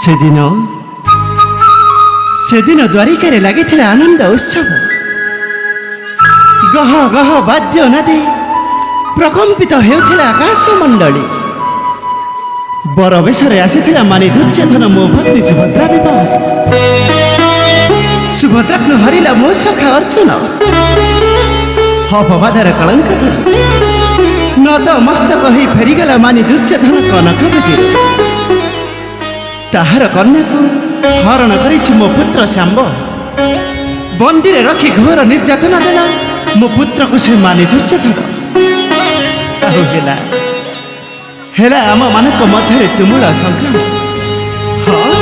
ସେଦିନ ଦ୍ୱାରିକାରେ ଲାଗିଥିଲା ଆନନ୍ଦ ଉତ୍ସବ। ଗହ ଗହ ବାଦ୍ୟ ନାଦେ ପ୍ରକମ୍ପିତ ହେଉଥିଲା ଆକାଶ ମଣ୍ଡଳୀ। ବର ବେଶରେ ଆସିଥିଲା ମାନି ଦୁର୍ଯ୍ୟୋଧନ ମୋ ଭଗ୍ନୀ ସୁଭଦ୍ରା ବିବାହ। ସୁଭଦ୍ରାକୁ ହରିଲା ମୋ ସଖା ଅର୍ଜୁନ। ଅପବାଦର କଳଙ୍କ ଧରି ନତ ମସ୍ତକ ହୋଇ ଫେରିଗଲା ମାନି ଦୁର୍ଯ୍ୟୋଧନ କନକ ବେଦୀରୁ। ତାହାର କନ୍ୟାକୁ ହରଣ କରିଛି ମୋ ପୁତ୍ର ଶାମ୍ବ। ବନ୍ଦୀରେ ରଖି ଘୋର ନିର୍ଯାତନା ଦେଲା ମୋ ପୁତ୍ରକୁ ସେ ମାନି ଦୁର୍ଯ୍ୟୋଧନ। ଆଉ ହେଲା ଆମ ମାନଙ୍କ ମଧ୍ୟରେ ତୁମୁଳ ସଂଗ୍ରାମ। ହଁ,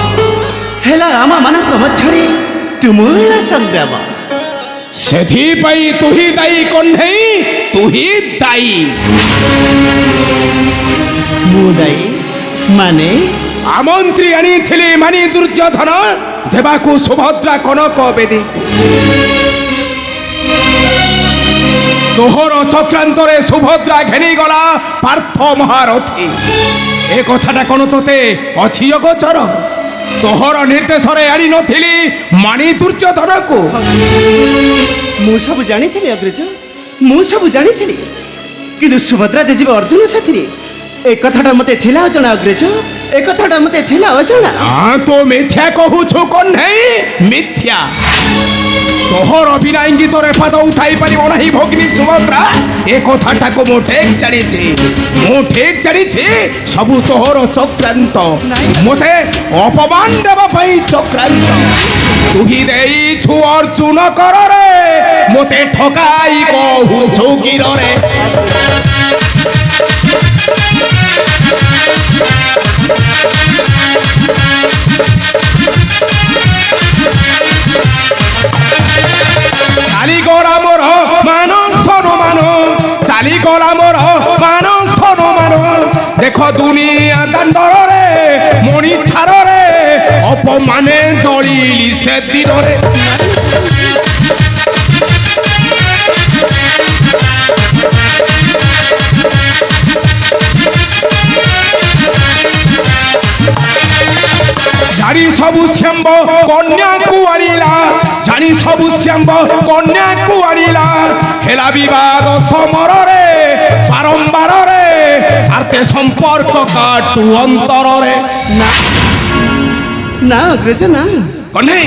ହେଲା ଆମ ମାନଙ୍କ ମଧ୍ୟରେ ତୁମୁଳ ସଂଗ୍ରାମ। ସେଥିପାଇଁ ତୁ ହିଁ ଦାୟୀ କହ୍ନେଇ, ତୁ ହିଁ ଦାୟୀ। ମୁଁ ଦାୟୀ ମାନେ? ଆମନ୍ତ୍ରୀ ଆଣିଥିଲି ମାନି ଦୁର୍ଯ୍ୟୋଧନ ଦେବାକୁ ସୁଭଦ୍ରା କନକ ବେଦୀ। ତୋହର ଚକ୍ରାନ୍ତରେ ସୁଭଦ୍ରା ଘେନିଗଲା ପାର୍ଥ ମହାରଥୀ। ଏ କଥାଟା କ'ଣ ତୋତେ ଅଛି ଅଗୋଚର? ତୋହର ନିର୍ଦ୍ଦେଶରେ ଆଣି ନଥିଲି ମାନି ଦୁର୍ଯ୍ୟୋଧନକୁ। ମୁଁ ସବୁ ଜାଣିଥିଲି ଅଗ୍ରଜ, ମୁଁ ସବୁ ଜାଣିଥିଲି, କିନ୍ତୁ ସୁଭଦ୍ରା ଯିବ ଅର୍ଜୁନ ସାଥିରେ ଏ କଥାଟା ମତେ ଥିଲା ଅଜଣା ଅଗ୍ରଜ, ଏ କଥାଟା ମତେ ଥିଲା ଅଜଣା। ତୁ ମିଥ୍ୟା କହୁଛୁ କହ୍ନେଇ, ମିଥ୍ୟା। ତୋହର ବିନା ଇଙ୍ଗିତରେ ପାଦ ଉଠାଇ ପାରିବ ନାହିଁ ଭଗିନୀ ସୁଭଦ୍ରା। ଏ କଥାଟାକୁ ମୁଁ ଠିକ୍ ଜାଣିଛି, ମୁଁ ଠିକ୍ ଜାଣିଛି। ସବୁ ତୋହର ଚକ୍ରାନ୍ତ, ମୋତେ ଅପମାନ ଦେବା ପାଇଁ ଚକ୍ରାନ୍ତ। ତୁ ହିଁ ଦେଇଛୁ ଅର୍ଜୁନ କରରେ, ମୋତେ ଠକାଇ କହୁଛୁ କିରରେ। চালিগলা মোর মান সম্মান, চালিগলা মোর মান সম্মান। দেখ দুনিয়া দাণ্ডরে মণি ছাড়রে অপমানে জড়িলি সে দিনরে। জানি সবু শ্যাম্ব কন্যাকু আনিলা, জানি সবু শ্যাম্ব কন্যাকু আনিলা। হেলা বিবাদ সমরে বারম্বারে, আর্তে সম্পর্ক কাটু অন্তরে। না না অগ্রজ না, কন্যাই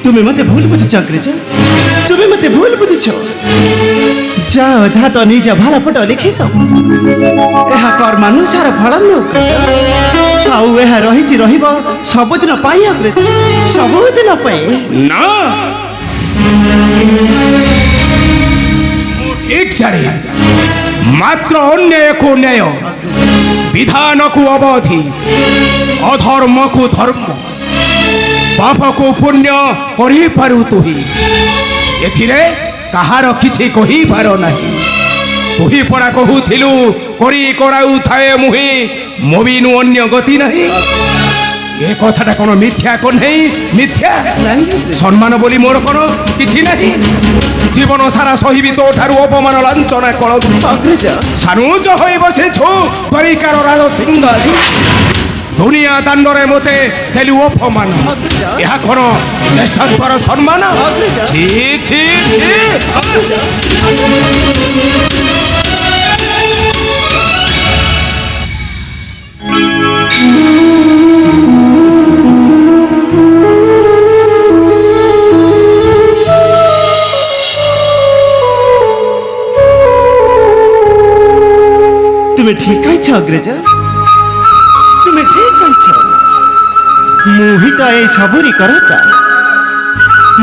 তুমি মতে ভুল বুঝিছ অগ্রজ, তুমি মতে ভুল বুঝিছ। যা অধা তো নিজ ভালপট লিখিত, ଏହା କର୍ମାନୁସାର ଫଳ ନୁହେଁ। ଆଉ ଏହା ରହିଛି ରହିବ ସବୁଦିନ ପାଇଁ ଅଗ୍ରଜ, ସବୁଦିନ ପାଇଁ। না ঠিক জানি, মাত্র অন্যায়কু ন্যায়, বিধানকু অবধি, অধর্মকু ধর্ম, পাপকু পুণ্য করিপারু তুহি। এথিরে কাহার কিছু কহিবার নাহি। তুহি পড়া কহুথিলু করি কৰাউ থায়ে মুহি, মবিনু অন্য গতি নাহি। এ কথাটা কোন মিথ্যা কহ্নেই, মিথ্যা। সম্মান বলি মোর কোন কিছু নাহি। জীবন সারা সহিবি তো ঠারু অপমান লাঞ্ছনা কল। সানুজ হয়ে বসেছু দ্বারিকার রাজ সিংহাসী। দুনিয়া দাণ্ডরে মতে দেলু অপমান, ଏହା কোন জ্যেষ্ঠত্বর সম্মান? ছি ছি ছি। তুমি ঠিক কইছ অগ্রজ, তুমি ঠিক কইছ। ମୁଁ ହିଁ ତ এই ସବୁରି କରତା,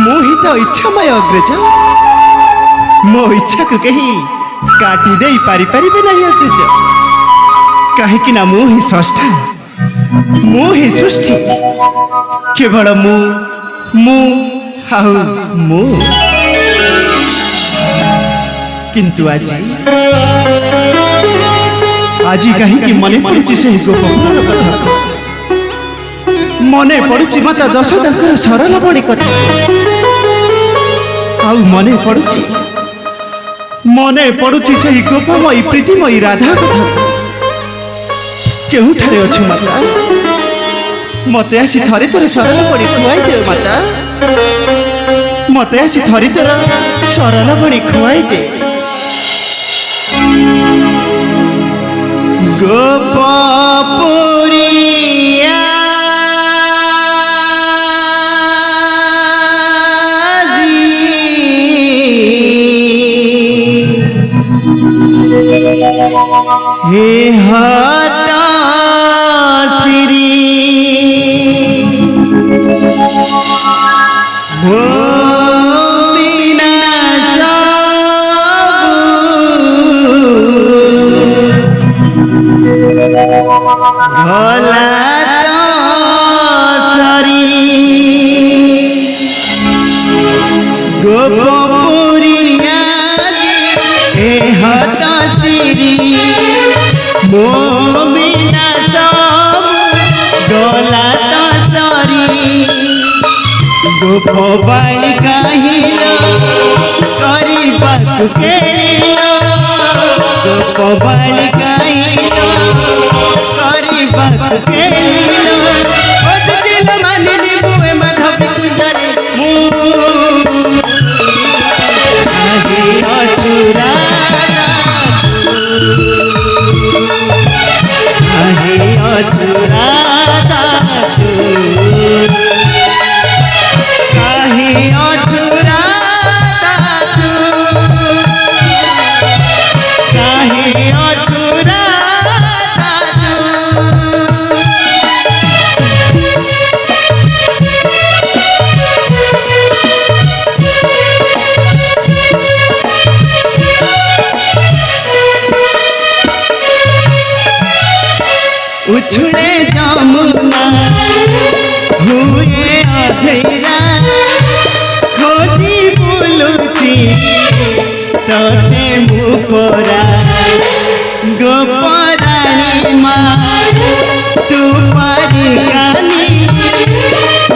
ମୁଁ ହିଁ ତ ଇଚ୍ଛାମୟ ଅଗ୍ରଜ। ମୋ ଇଚ୍ଛାକୁ କେହି କାଟି ଦେଇ ପାରିପାରିବେ ନାହିଁ ଅଗ୍ରଜ, କାହିଁକି ନା ମୁଁ ହିଁ ସ୍ରଷ୍ଟା, ମୁଁ ହିଁ ସୃଷ୍ଟି। କେବଳ ମୁଁ ଆଉ ମୁଁ। କିନ୍ତୁ ଆଜି କାହିଁକି ମନେ ପଡୁଛି ସେହି ଗୋପପୁରର କଥା, ମନେ ପଡୁଛି ମାତା ଯଶୋଦାଙ୍କର ସରଳ ବଣି କଥା, ଆଉ ମନେ ପଡୁଛି ସେହି ଗୋପମୟୀ ପ୍ରୀତିମୟୀ ରାଧା କଥା। କେଉଁଠାରେ ଅଛୁ ମାତା? ମତେ ଆସି ଥରେ ତୋର ସରଳ ବଡ଼ି ଖୁଆଇ ଦେ ମାତା। ମତେ ଆସି ଥରେ ତୋର ସରଳ ବଡ଼ି ଖୁଆଇ ଦେ। ଗୋପପୁରିଆ হে হাতা শ্রী গোপপুরিয়া হে হাতা শ্রী মোমিনা সব গলা তো সরি গোপবাই কাহিল କରିବାକୁ খেলিল গোপবাই কাহিল କରିବାକୁ খেলিল ওদিল মানিনি মুয়ে মাধবী কুঞ্জরে মু আহি অচুরা আহি অচুরা কাহি অচুরা কাহি অচুরা উছলে যমুনা হুয়ে অধেরা খোঁজি বুলুছি তোতে মুপরা গোপরাণী মা তু পারি কানি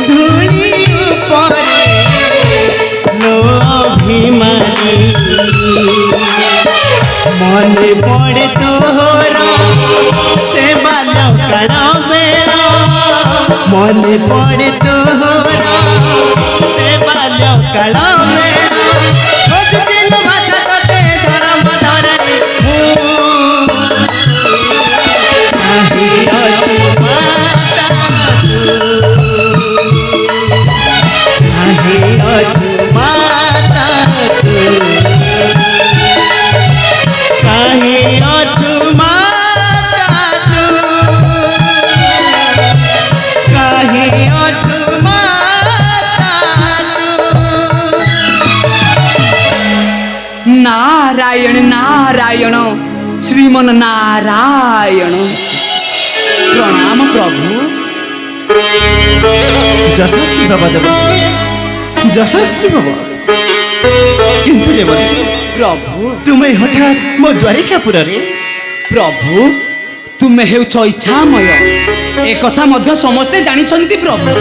ধুলি উপরে লো অভিমানী মনে পড়ে তোর সে বালো কাল বেল মনে পড়ে তোর সে বালো কাল বেল দিল মাথা তোতে ধরম ধরণী আহি অছু মাতা আহি অছু মাতা কাহি অছু মাতা কাহি অছু মাতা नारायण नारायण श्रीमन नारायण प्रणाम प्रभु। যশস্বী বাবা দেবশ্রী যশস্বী বাবা কিন্তু দেবশ্রী प्रभु ତୁମେ ହଠାତ୍ ମୋ ଦ୍ୱାରିକାପୁରରେ प्रभु तुमे हेउଛ इच्छामय ए कथा मध्य समस्ते जानिछन्ति प्रभु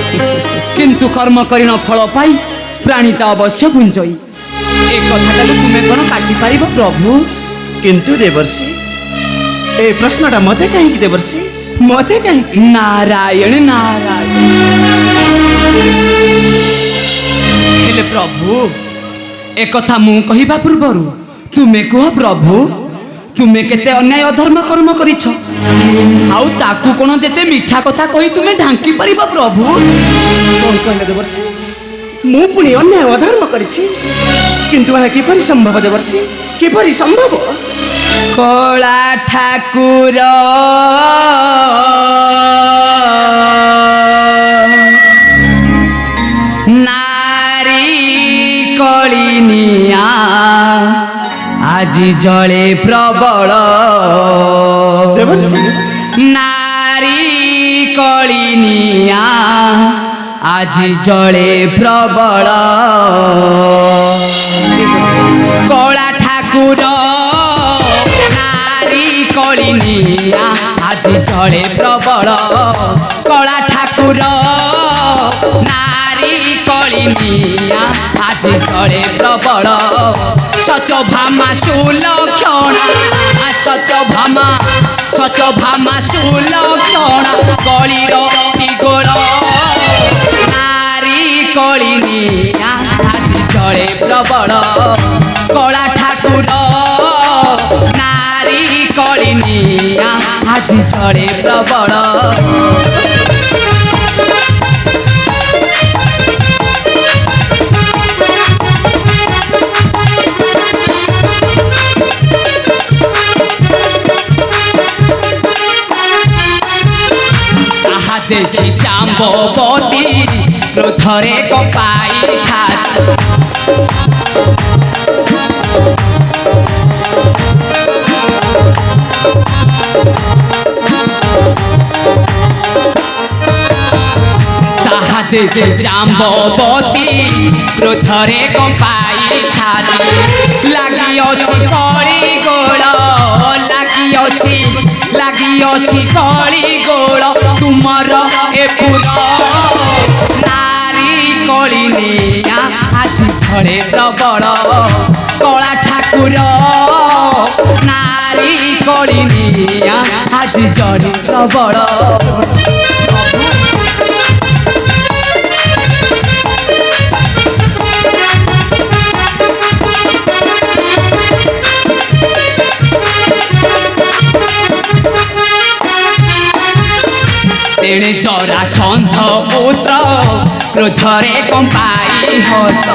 किंतु कर्म करिन फल पाई प्राणी त अवश्य भुंजई ए कथाटाକୁ तुमे कोन काटी पारिब प्रभु। କିନ୍ତୁ ଦେବର୍ଷି ଏ ପ୍ରଶ୍ନଟା ମତେ କାହିଁକି ଦେବର୍ଷି ମତେ କାହିଁକି? नारायण नारायण हेले प्रभु ए कथा मु कहिबा पूर्वरु तुमे कह प्रभु तुमे केते अन्याय अधर्म कर्म करिछ आउ ताकू कोन जेते मिठा कथा कहि तुमे ढांकी परिबो प्रभु। କଣ କହିଲେ ଦେବର୍ଷି? ମୁଁ ପୁଣି ଅନ୍ୟାୟ ଅଧର୍ମ କରିଛି କିନ୍ତୁ ଏହା କିପରି ସମ୍ଭବ ଦେବର୍ଷି କିପରି ସମ୍ଭବ? କଳା ଠାକୁର ନାରୀ କଳିନିଆ ଆଜି ଜଳେ ପ୍ରବଳ ଦେବର୍ଷି ନାରୀ କଳିନିଆ ଆଜି ଜଳେ ପ୍ରବଳ କଳା ଠାକୁର ନାରୀ କଳିନିଆ ଆଜି ଜଳେ ପ୍ରବଳ କଳା ଠାକୁର ନାରୀ କଳିନିଆ ଆଜି ଜଳେ ପ୍ରବଳ ସତ୍ୟଭାମା ସୁଲକ୍ଷଣା ସତ୍ୟଭାମା ସୁଲକ୍ଷଣା ଆଜି ଜଳେ ପ୍ରବଳ। ତାହା ଦେଖି ଜାମ୍ବବତୀ କ୍ରୋଧରେ କମ୍ପାଇ ଛାତି। ତାହା ଦେଖି ଜାମ୍ବବତୀ କ୍ରୋଧରେ କମ୍ପାଇ ଛାତି। ଲାଗିଅଛି କଳି ଗୋଳ, ଲାଗିଅଛି କଳି ଗୋଳ ତୁମର ଏ ପୁର ନାରୀ କଳି ନିଆ ଆଜି ଝଡ଼େ ପ୍ରବଳ। କଳା ଠାକୁର ନାରୀ କଳି ନିଆ ଆଜି ଝଡ଼େ ପ୍ରବଳ। ତେଣେ ଜରାସନ୍ଧ ପୁତ୍ର କ୍ରୋଧରେ କମ୍ପାଇ ହସ।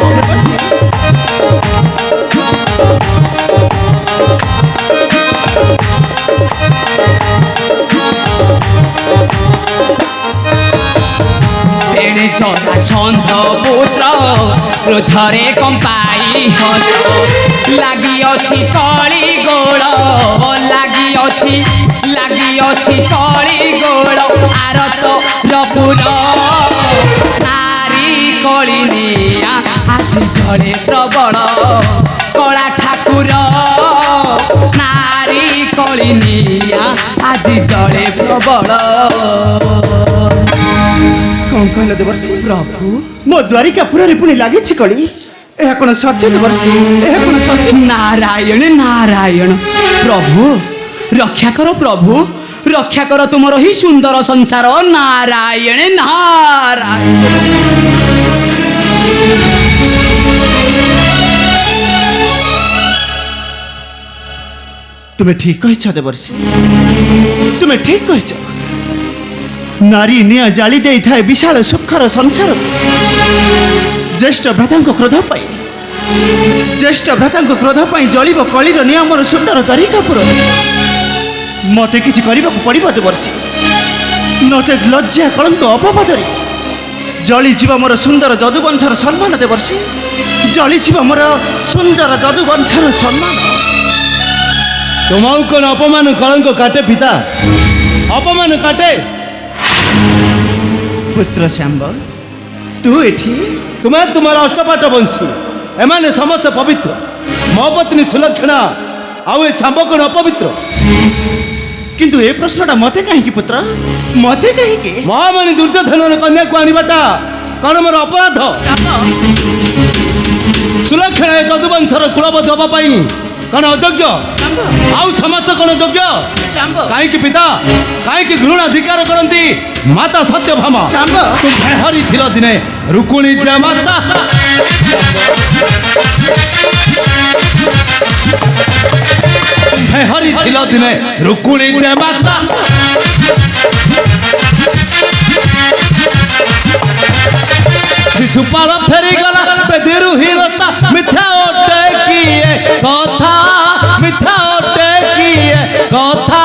ତେଣେ ଜରାସନ୍ଧ ପୁତ୍ର କ୍ରୋଧରେ କମ୍ପାଇ ହସ। ଲାଗିଅଛି କଳି ଗୋଳ, ଲାଗିଅଛି କଳି ଗୋଳ ଆରତ ରପୁର ନାରୀ କଳି ନିଆ ଆଜି ଝଡ଼େ ପ୍ରବଳ। କଳା ଠାକୁର ନାରୀ କଳି ନିଆ ଆଜି ଝଡ଼େ ପ୍ରବଳ। କଣ କହିଲ ଦେବର୍ଷୀ? ପ୍ରଭୁ ମୋ ଦ୍ୱାରିକାପୁରରେ ପୁଣି ଲାଗିଛି କଳି। ଏହା କଣ ସତ୍ୟ ଦେବର୍ଷୀ? ଏହା କଣ ସତ୍ୟ? ନାରାୟଣ ନାରାୟଣ। ପ୍ରଭୁ ରକ୍ଷା କର, ପ୍ରଭୁ ରକ୍ଷା କର ତୁମର ହିଁ ସୁନ୍ଦର ସଂସାର। ନାରାୟଣ ନାରାୟଣ। ତୁମେ ଠିକ କହିଛ ଦେବର୍ଷୀ, ତୁମେ ଠିକ କହିଛ। ନାରୀ ନିଆଁ ଜାଳି ଦେଇଥାଏ ବିଶାଳ ସୁଖର ସଂସାର। ଜ୍ୟେଷ୍ଠ ଭ୍ରାତାଙ୍କ କ୍ରୋଧ ପାଇଁ ଜଳିବ କଳିର ନିଆଁ ମୋର ସୁନ୍ଦର ଦ୍ୱାରିକାପୁର। ମତେ କିଛି କରିବାକୁ ପଡ଼ିବ ଦେବର୍ଷୀ, ନଚେତ୍ ଲଜ୍ଜା କଳଙ୍କ ଅପବାଦରେ ଜଳିଯିବ ମୋର ସୁନ୍ଦର ଯଦୁବଂଶର ସମ୍ମାନ। ଦେବର୍ଷୀ ଜଳିଯିବ ମୋର ସୁନ୍ଦର ଯଦୁବଂଶର ସମ୍ମାନ। তোমাও কোন অপমান কলঙ্ক কাটে পিতা, অপমান কাটে। পুত্র শ্যাম্ব তু এଠି? তুমি তোমার অষ্টপাট বংশী এমানে সমস্ত পবিত্র। মো পত্নী সুলক্ষণা আউ এ শাম্ব কোন অপবিত্র? কিন্তু এ প্রশ্নটা মতে কাহিকি পুত্র, মতে কাহিকি? মহামণি দুর্যোধনের কন্যাকে আনিবাটা কোন মোর অপরাধ? সুলক্ষণা এ যদুবংশর কুলবধূ হওয়া পাই কোন অযোগ্য? আউ সমস্ত কোন যোগ্য? কাহিকি পিতা, কাহিকি ঘৃণাধিকার করନ୍ତି মাতা সত্যভামা? শ্যাম্ব ତୁମେ ହରିଥିଲ ଦିନେ ରୁକୁଣି ଯେ ମାତା। ତୁମେ ହରିଥିଲ ଦିନେ ରୁକୁଣି ଯେ ମାତା। ଶିଶୁପାଳ ଫେରିଗଲା ବେଦିରୁ ହିରତା। ମିଥ୍ୟା ଅଟେ କିଏ କଥା, ମିଥ୍ୟା ଅଟେ କିଏ କଥା।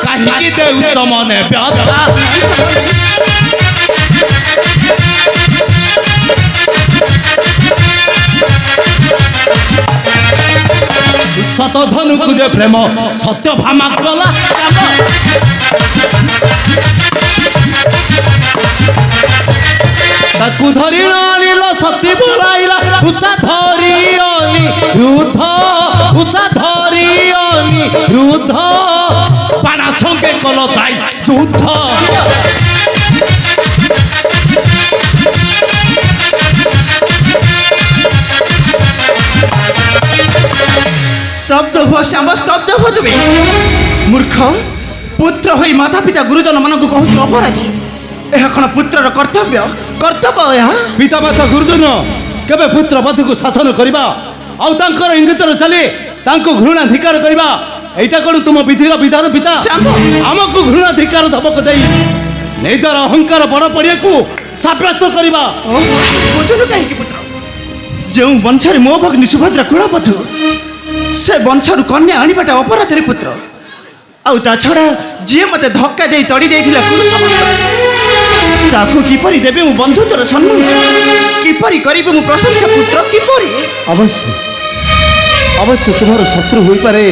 କାହିଁକି ଦେଉଛ ମନେ ବ୍ୟଥା? ସତ ଧନୁକୁ ଯେ ପ୍ରେମ ସତ୍ୟଭାମା କଲା। ତାକୁ ଧରି ଆଣିଲ ସତୀ ବୋଲାଇଲା। ଉଷା ଧରି ଅନିରୁଦ୍ଧ, ଉଷା ଧରି ଅନିରୁଦ୍ଧ। ବାଣା ସଙ୍ଗେ କଲ ଯାଇ ଯୁଦ୍ଧ। স্তব্ধ হুଅ ଶ୍ୟାମ୍ବ, স্তব্ଧ ହୁଅ ତୁମେ। ମୂର୍ଖ ପୁତ୍ର ହୋଇ ମାତା ପିତା ଗୁରୁଜନ ମାନଙ୍କୁ କହୁଛୁ ଅପରାଧୀ। ଏହା କଣ ପୁତ୍ରର କର୍ତ୍ତବ୍ୟ? କର୍ତ୍ତବ୍ୟ ଏହା? ପିତାମାତା ଗୁରୁଜନ କେବେ ପୁତ୍ର ବଧୂକୁ ଶାସନ କରିବା ଆଉ ତାଙ୍କର ଇଙ୍ଗିତରେ ଚାଲି ତାଙ୍କୁ ଘୃଣାଧିକାର କରିବା এইটা কোন তুম বিধির বিধান পিতা শ্যাম্ব ଆମକୁ ଘୃଣାଧିକାର ଧମକ ଦେଇ ନିଜର ଅହଙ୍କାର ବଡ଼ ପଡ଼ିଆକୁ ସାବ୍ୟସ୍ତ କରିବା ବୁଝୁନୁ କାହିଁକି ପୁତ୍ର ଯେଉଁ ବଂଶରେ ମୋ ଭଗ୍ନୀ ସୁଭଦ୍ରା କୁଳବଧୂ ସେ ବଂଶରୁ କନ୍ୟା ଆଣିବାଟା ଅପରାଧରେ ପୁତ୍ର ଆଉ ତା ଛଡ଼ା ଯିଏ ମୋତେ ଧକ୍କା ଦେଇ ତଡ଼ି ଦେଇଥିଲା ତାକୁ କିପରି ଦେବେ ମୁଁ ବନ୍ଧୁତ୍ୱର ସମ୍ମାନ କିପରି କରିବି ମୁଁ ପ୍ରଶଂସା ପୁତ୍ର କିପରି ଅବଶ୍ୟ ଅବଶ୍ୟ ତୁମର ଶତ୍ରୁ ହୋଇପାରେ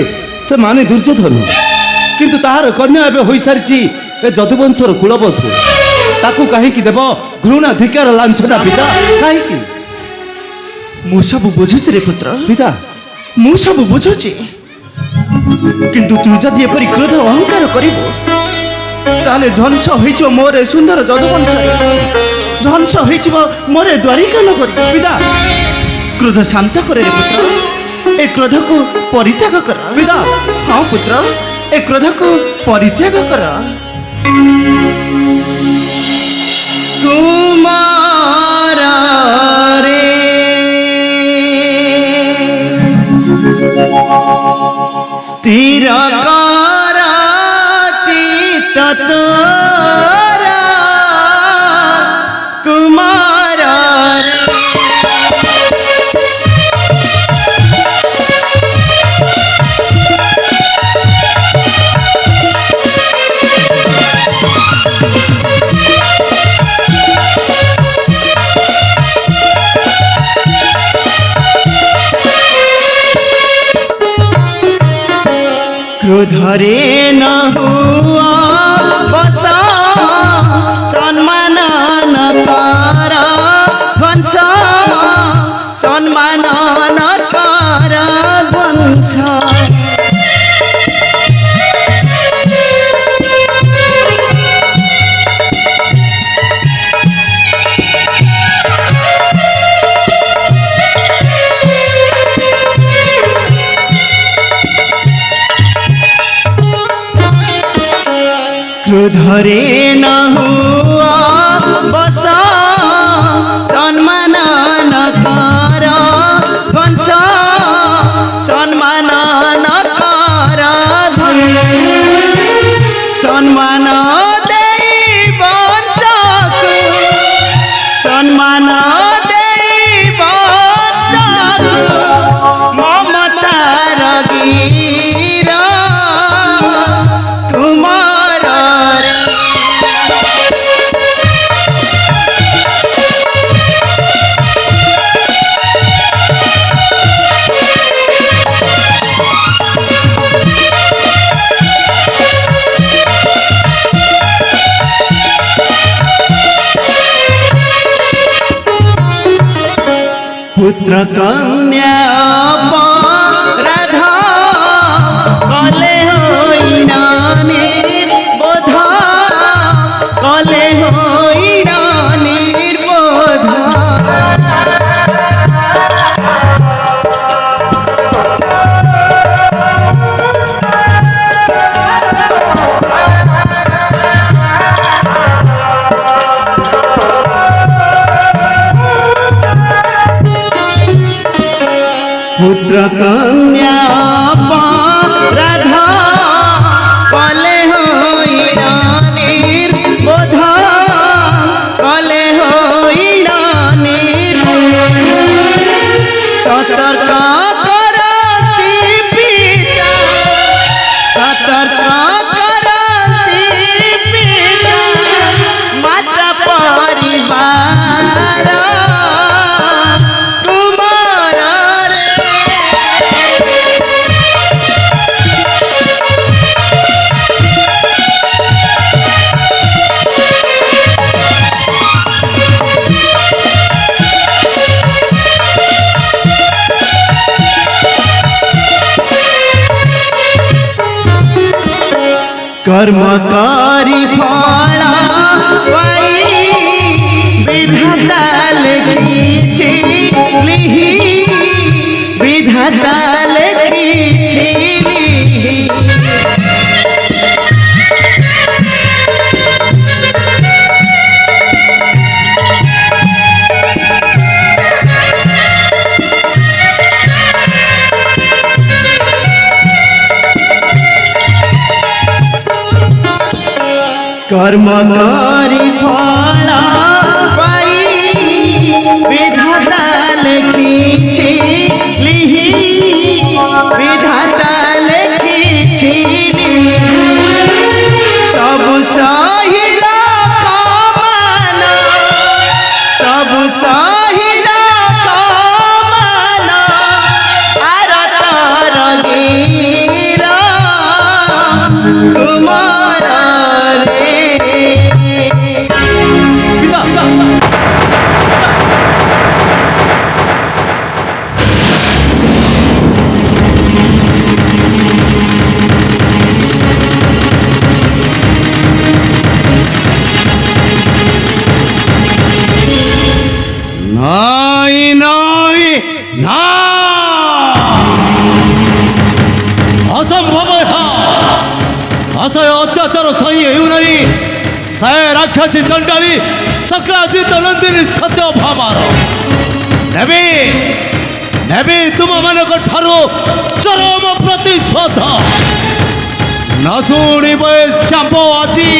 ସେ ମାନେ ଦୁର୍ଯ୍ୟୋଧନ କିନ୍ତୁ ତାହାର କନ୍ୟା ଏବେ ହୋଇସାରିଛି ଏ ଯଦୁବଂଶର କୁଳବଧୂ ତାକୁ କାହିଁକି ଦେବ ଘୃଣାଧିକାର ଲାଞ୍ଛନା ପିତା କାହିଁକି ମୁଁ ସବୁ ବୁଝୁଛି ରେ ପୁତ୍ର ପିତା ମୁଁ ସବୁ ବୁଝୁଛି କିନ୍ତୁ ତୁ ଯଦି ଏପରି କ୍ରୋଧ ଅହଙ୍କାର କରିବୁ ତାହେଲେ ଧ୍ୱଂସ ହୋଇଯିବ ମୋର ଏ ସୁନ୍ଦର ଯଦୁବଂଶରେ ଧ୍ୱଂସ ହୋଇଯିବ ମୋର ଏ ଦ୍ୱାରିକା ନଗରୀ ପିତା କ୍ରୋଧ ଶାନ୍ତ କରେ ରେ ପୁତ୍ର ଏ କ୍ରୋଧକୁ ପରିତ୍ୟାଗ କର ପିତା ହଁ ପୁତ୍ର ଏ କ୍ରୋଧକୁ ପରିତ୍ୟାଗ କର କୁମାର ରେ ସ୍ଥିର କର ଚିତ୍ତ ତୋର କୁମାର ରେ ক্রোধরে ন হুয়া বস সম্মান ন কর ধ্বংস সম্মান ন কর ধ্বংস ক্রোধরে ন হুয়া বস সম্মান ন কর ধ্বংস সম্মান ন কর সম্মান দেই বংশকু সম্মান দেই বংশকু মমতার গীর কুমার পুত্র কন্যা রাধা কলে হইনা নির্বোধ কলে হইনা নির্বোধ পুত্র কন্যা রাধা কলে হইনা নির্বোধ কলে হইনা সতর্ক করতি পিতা সতর্ক করতি পিতা মাতা পরিবার কুমার রে কর্মকারী ফল পাই বিধাতা লিখিছি লিহি বিধাতা লিখিছি লিহি কর্ম করি ফল পাই বিধাতা লেখিছি লিহি বিধাতা লেখিছি সবু সহিল কমান সবু সহিল কমান আর তর গীর কুমার রে পিতা নাই নাই না ଅସମ୍ଭବ ଏହା ଅସହ୍ୟ ଅତ୍ୟାଚାର ସହି ହେଉନାହିଁ ସେ ରାକ୍ଷସୀ ଚଣ୍ଡାଳୀ ସକ୍ରାଜିତ ନନ୍ଦିନୀ ସତ୍ୟ ଭାମାର ନେବି ନେବି ତୁମମାନଙ୍କ ଠାରୁ ଚରମ ପ୍ରତିଶୋଧ ନ ଶୁଣିବ ଏ ଶ୍ୟାମ୍ପ ଆଜି